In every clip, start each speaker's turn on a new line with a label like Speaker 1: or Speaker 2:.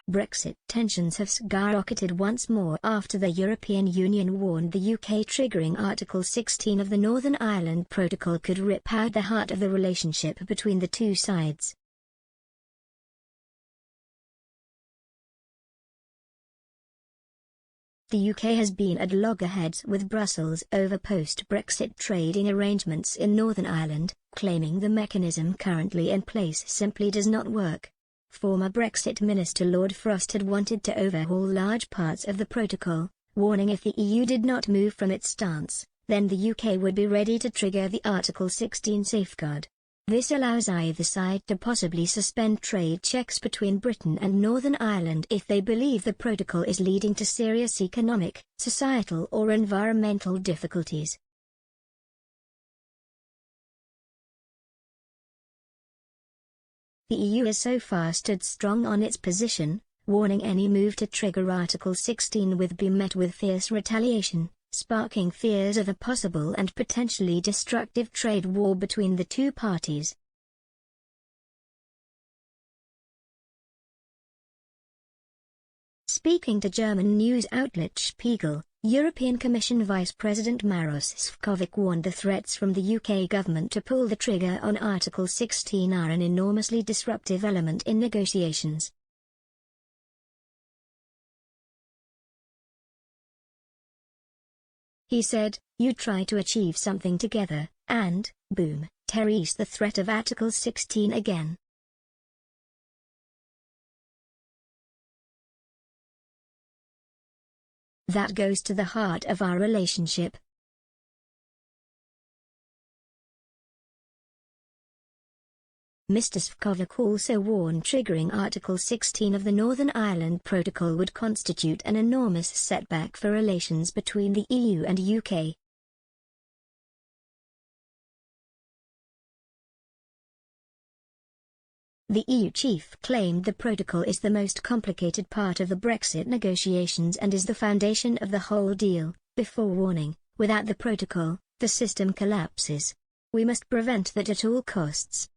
Speaker 1: Brexit tensions have skyrocketed once more after the European Union warned the UK triggering Article 16 of the Northern Ireland Protocol could rip out the heart of the relationship between the two sides. The UK has been at loggerheads with Brussels over post-Brexit trading arrangements in Northern Ireland, claiming the mechanism currently in place simply does not work. Former Brexit Minister Lord Frost had wanted to overhaul large parts of the protocol, warning if the EU did not move from its stance, then the UK would be ready to trigger the Article 16 safeguard. This allows either side to possibly suspend trade checks between Britain and Northern Ireland if they believe the protocol is leading to serious economic, societal or environmental difficulties. The EU has so far stood strong on its position, warning any move to trigger Article 16 would be met with fierce retaliation, sparking fears of a possible and potentially destructive trade war between the two parties. Speaking to German news outlet Spiegel, European Commission Vice President Maroš Šefčovič warned the threats from the UK government to pull the trigger on Article 16 are an enormously disruptive element in negotiations. He said, "You try to achieve something together, and, boom, there is the threat of Article 16 again." That goes to the heart of our relationship. Mr. Šefčovič also warned triggering Article 16 of the Northern Ireland Protocol would constitute an enormous setback for relations between the EU and UK. The EU chief claimed the protocol is the most complicated part of the Brexit negotiations and is the foundation of the whole deal, before warning, without the protocol, the system collapses. We must prevent that at all costs.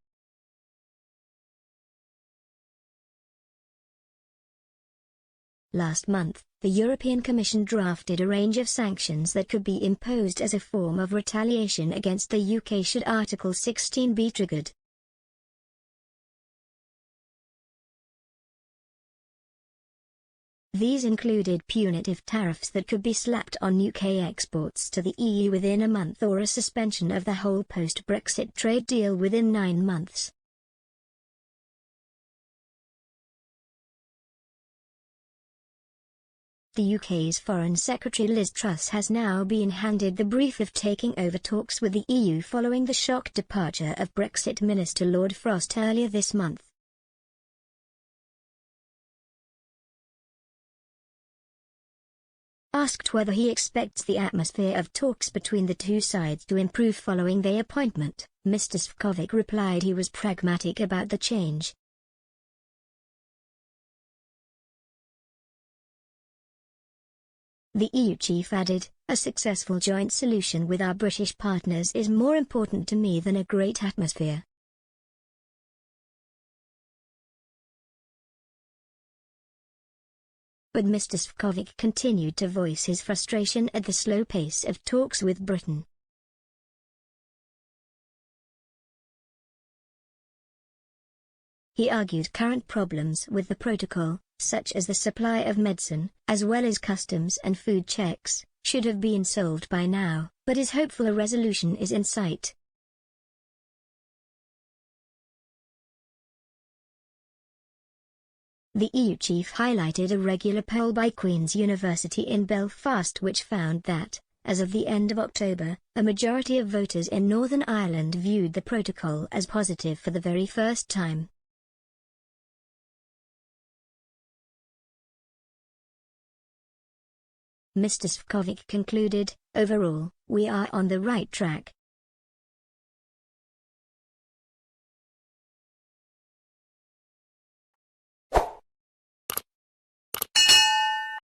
Speaker 1: Last month, the European Commission drafted a range of sanctions that could be imposed as a form of retaliation against the UK should Article 16 be triggered. These included punitive tariffs that could be slapped on UK exports to the EU within a month or a suspension of the whole post-Brexit trade deal within 9 months. The UK's Foreign Secretary Liz Truss has now been handed the brief of taking over talks with the EU following the shock departure of Brexit Minister Lord Frost earlier this month. Asked whether he expects the atmosphere of talks between the two sides to improve following their appointment, Mr. Šefčovič replied he was pragmatic about the change. The EU chief added, "A successful joint solution with our British partners is more important to me than a great atmosphere." But Mr. Šefčovič continued to voice his frustration at the slow pace of talks with Britain. He argued current problems with the protocol, such as the supply of medicine, as well as customs and food checks, should have been solved by now, but is hopeful a resolution is in sight. The EU chief highlighted a regular poll by Queen's University in Belfast which found that, as of the end of October, a majority of voters in Northern Ireland viewed the protocol as positive for the very first time. Mr. Šefčovič concluded, "Overall, we are on the right track,